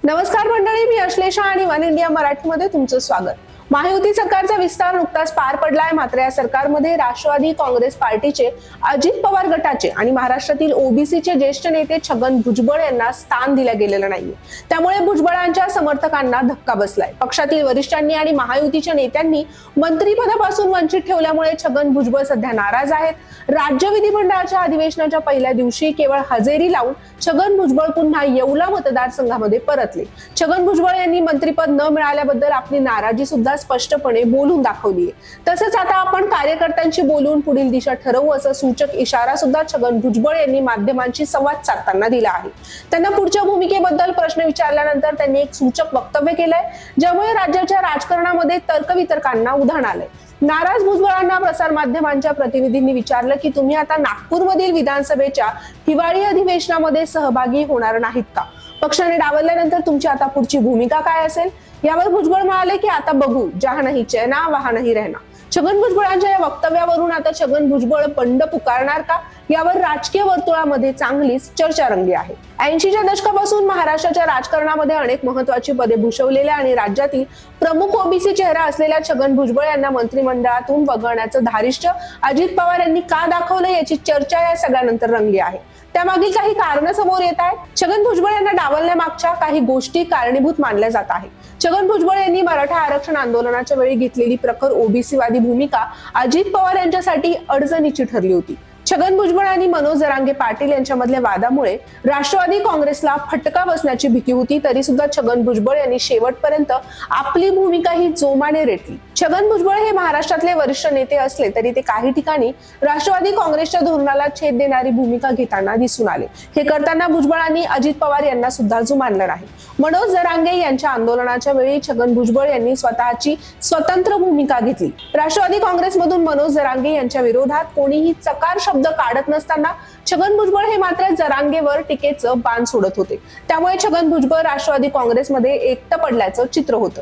नमस्कार मंडळी, मी अश्लेषा आणि वन इंडिया मराठीमध्ये तुमचं स्वागत. महायुती सरकारचा विस्तार नुकताच पार पडलाय. मात्र या सरकारमध्ये राष्ट्रवादी काँग्रेस पार्टीचे अजित पवार गटाचे आणि महाराष्ट्रातील ओबीसीचे ज्येष्ठ नेते छगन भुजबळ यांना स्थान दिलं गेलेलं नाहीये. त्यामुळे भुजबळांच्या समर्थकांना धक्का बसलाय. पक्षातील वरिष्ठांनी आणि महायुतीच्या नेत्यांनी मंत्रिपदापासून वंचित ठेवल्यामुळे छगन भुजबळ सध्या नाराज आहेत. राज्य विधिमंडळाच्या अधिवेशनाच्या पहिल्या दिवशी केवळ हजेरी लावून छगन भुजबळ पुन्हा येवला मतदारसंघामध्ये परतले. छगन भुजबळ यांनी मंत्रिपद न मिळाल्याबद्दल आपली नाराजी सुद्धा स्पष्टपणे बोलून दाखवली. तसंच आता आपण कार्यकर्त्यांशी बोलून पुढील दिशा ठरवू असं सूचक इशारा सुद्धा छगन भुजबळ यांनी माध्यमांशी संवाद साधताना दिला आहे. त्यांना पुढच्या भूमिकेबद्दल प्रश्न विचारल्यानंतर त्यांनी एक सूचक वक्तव्य केलंय, ज्यामुळे राज्याच्या राजकारणामध्ये तर्कवितर्कांना उधाण आलंय. नाराज भुजबळांना प्रसार माध्यमांच्या प्रतिनिधींनी विचारलं की तुम्ही आता नागपूरमधील विधानसभेच्या हिवाळी अधिवेशनामध्ये सहभागी होणार नाहीत का? पक्षाने डावलल्यानंतर तुमची आता पुढची भूमिका काय असेल? यावर भुजबळ म्हणाले की आता बघू, जहा नाही चैना वहा नाही रहना. छगन भुजबळांच्या या वक्तव्यावरून आता छगन भुजबळ बंड पुकारणार का, यावर राजकीय वर्तुळामध्ये चांगलीच चर्चा रंगली आहे. 80च्या दशकापासून महाराष्ट्राच्या राजकारणामध्ये अनेक महत्वाची पदे भूषवलेल्या आणि राज्यातील प्रमुख ओबीसी चेहरा असलेल्या छगन भुजबळ यांना मंत्रिमंडळातून वगळण्याचं धारिष्ट अजित पवार यांनी का दाखवलं, याची चर्चा या सगळ्यानंतर रंगली आहे. त्यामागील काही कारणं समोर येत आहेत. छगन भुजबळ यांना डावलण्यामागच्या काही गोष्टी कारणीभूत मानल्या जात आहेत. छगन भुजबळ यांनी मराठा आरक्षण आंदोलनाच्या वेळी घेतलेली प्रखर ओबीसीवादी भूमिका अजित पवार यांच्यासाठी अडचणीची ठरली होती. छगन भुजबळ आणि मनोज जरांगे पाटील यांच्यामधल्या वादामुळे राष्ट्रवादी काँग्रेसला फटका बसण्याची भीती होती. तरी सुद्धा छगन भुजबळ यांनी शेवटपर्यंत आपली भूमिका ही जोमाने रेटली. छगन भुजबळ हे महाराष्ट्रातले वरिष्ठ नेते असले तरी ते काही ठिकाणी राष्ट्रवादी काँग्रेसच्या धोरणाला छेद देणारी भूमिका घेताना दिसून आले. हे करताना भुजबळांनी अजित पवार यांना सुद्धा जुमानलं नाही. मनोज जरांगे यांच्या आंदोलनाच्या वेळी छगन भुजबळ यांनी स्वतःची स्वतंत्र भूमिका घेतली. राष्ट्रवादी काँग्रेसमधून मनोज जरांगे यांच्या विरोधात कोणीही चकार शब्द काढत नसताना छगन भुजबळ हे मात्र जरांगेवर टीकेचं बाण सोडत होते. त्यामुळे छगन भुजबळ राष्ट्रवादी काँग्रेसमध्ये एकटं पडल्याचं चित्र होतं.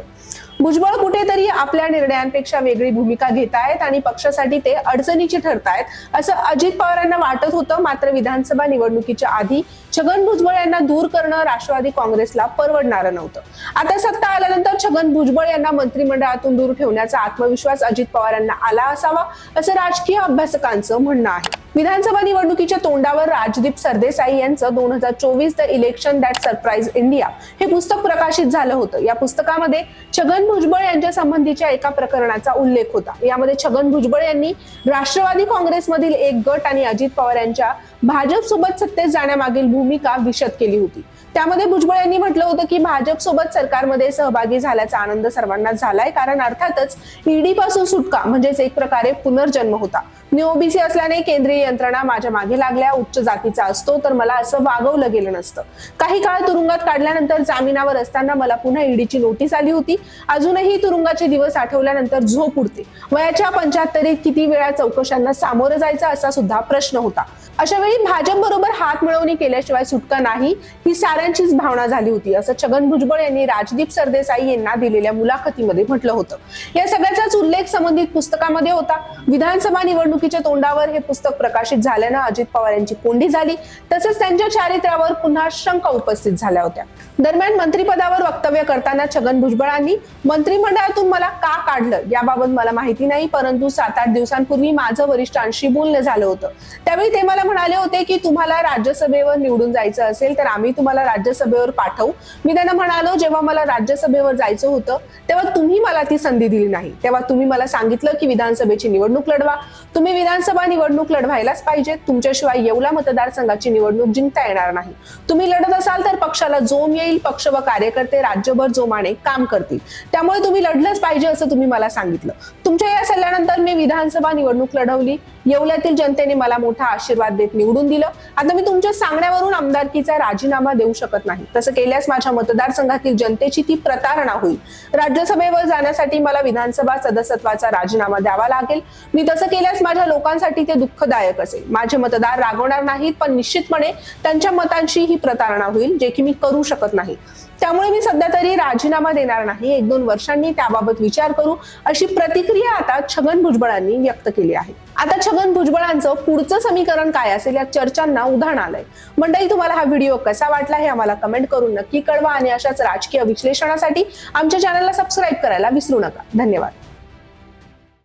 भुजबळ कुठेतरी आपल्या निर्णयांपेक्षा वेगळी भूमिका घेत आहेत आणि पक्षासाठी ते अडचणीची ठरतायत असं अजित पवारांना वाटत होतं. मात्र विधानसभा निवडणुकीच्या आधी छगन भुजबळ यांना दूर करणं राष्ट्रवादी काँग्रेसला परवडणारं नव्हतं. आता सत्ता आल्यानंतर छगन भुजबळ यांना मंत्रिमंडळातून दूर ठेवण्याचा आत्मविश्वास अजित पवार यांना आला असावा असं राजकीय अभ्यासकांचं म्हणणं आहे. विधानसभा निवडणुकीच्या तोंडावर राजदीप सरदेसाई यांचं 2024 the election that surprise India हे पुस्तक प्रकाशित झालं होतं. या पुस्तकामध्ये छगन भुजबळ यांच्या संबंधीच्या एका प्रकरणाचा उल्लेख होता. यामध्ये छगन भुजबळ यांनी राष्ट्रवादी काँग्रेसमधील एक गट आणि अजित पवार यांच्या भाजप सोबत सत्तेत जाण्यामागील भूमिका विशद केली होती. त्यामध्ये भुजबळ यांनी म्हटलं होतं की भाजप सोबत सरकारमध्ये सहभागी झाल्याचा आनंद सर्वांनाच झालाय, कारण अर्थातच ईडी पासून सुटका म्हणजेच एक प्रकारे पुनर्जन्म होता. मी ओबीसी असल्याने केंद्रीय यंत्रणा माझ्या मागे लागल्या. उच्च जातीचा असतो तर मला असं वागवलं गेलं नसतं. काही काळ तुरुंगात काढल्यानंतर जामिनावर असताना मला पुन्हा ईडीची नोटीस आली होती. अजूनही तुरुंगाचे दिवस आठवल्यानंतर झोप उडते. वयाच्या 75 किती वेळा चौकशांना सामोरं जायचं असा सुद्धा प्रश्न होता. अशा वेळी भाजप बरोबर हात मिळवणी केल्याशिवाय सुटका नाही, ही साऱ्यांचीच भावना झाली होती असं छगन भुजबळ यांनी राजदीप सरदेसाई यांना दिलेल्या मुलाखतीमध्ये म्हटलं होतं. या सगळ्याचाच उल्लेख संबंधित पुस्तकामध्ये होता. विधानसभा निवडणुकीच्या तोंडावर हे पुस्तक प्रकाशित झाल्यानं अजित पवार यांची कोंडी झाली. तसंच त्यांच्या चारित्र्यावर पुन्हा शंका उपस्थित झाल्या होत्या. दरम्यान मंत्रिपदावर वक्तव्य करताना छगन भुजबळांनी मंत्रिमंडळातून मला का काढलं याबाबत मला माहिती नाही, परंतु 7-8 दिवसांपूर्वी माझं वरिष्ठांशी बोलणं झालं होतं. त्यावेळी ते मला म्हणाले होते की तुम्हाला राज्यसभेवर निवडून जायचं असेल तर आम्ही तुम्हाला राज्यसभेवर पाठवू. मी त्यांना म्हणालो, जेव्हा मला राज्यसभेवर जायचं होतं तेव्हा तुम्ही मला ती संधी दिली नाही. तेव्हा तुम्ही मला सांगितलं की विधानसभेची निवडणूक लढवा. तुम्ही विधानसभा निवडणूक लढवायलाच पाहिजे. तुमच्याशिवाय येवला मतदारसंघाची निवडणूक जिंकता येणार नाही. तुम्ही लढत असाल तर पक्षाला जोम येईल. पक्ष व कार्यकर्ते राज्यभर जोमाने काम करतील. त्यामुळे तुम्ही लढलंच पाहिजे असं तुम्ही मला सांगितलं. तुमच्या या सल्ल्यानंतर मी विधानसभा निवडणूक लढवली. येवल्यातील जनतेने मला मोठा आशीर्वाद देत निवडून दिलं. आता मी तुमच्या सांगण्यावरून आमदारकीचा राजीनामा देऊ शकत नाही. तसं केल्यास माझ्या मतदारसंघातील जनतेची ती प्रतारणा होईल. राज्यसभेवर जाण्यासाठी मला विधानसभा सदस्यत्वाचा राजीनामा द्यावा लागेल. मी तसं केल्यास माझ्या लोकांसाठी ते दुःखदायक असेल. माझे मतदार रागवणार नाहीत, पण निश्चितपणे त्यांच्या मतांची ही प्रतारणा होईल, जे की मी करू शकत नाही. त्यामुळे मी सध्या तरी राजीनामा देणार नाही. 1-2 वर्षांनी त्याबाबत विचार करू अशी प्रतिक्रिया आता छगन भुजबळांनी व्यक्त केली आहे. आता छगन भुजबळांचं पुढचं समीकरण काय असेल या चर्चांना उधाण आलंय. मंडळी, तुम्हाला हा व्हिडिओ कसा वाटला हे आम्हाला कमेंट करून नक्की कळवा आणि अशाच राजकीय विश्लेषणासाठी आमच्या चॅनलला सबस्क्राईब करायला विसरू नका. धन्यवाद.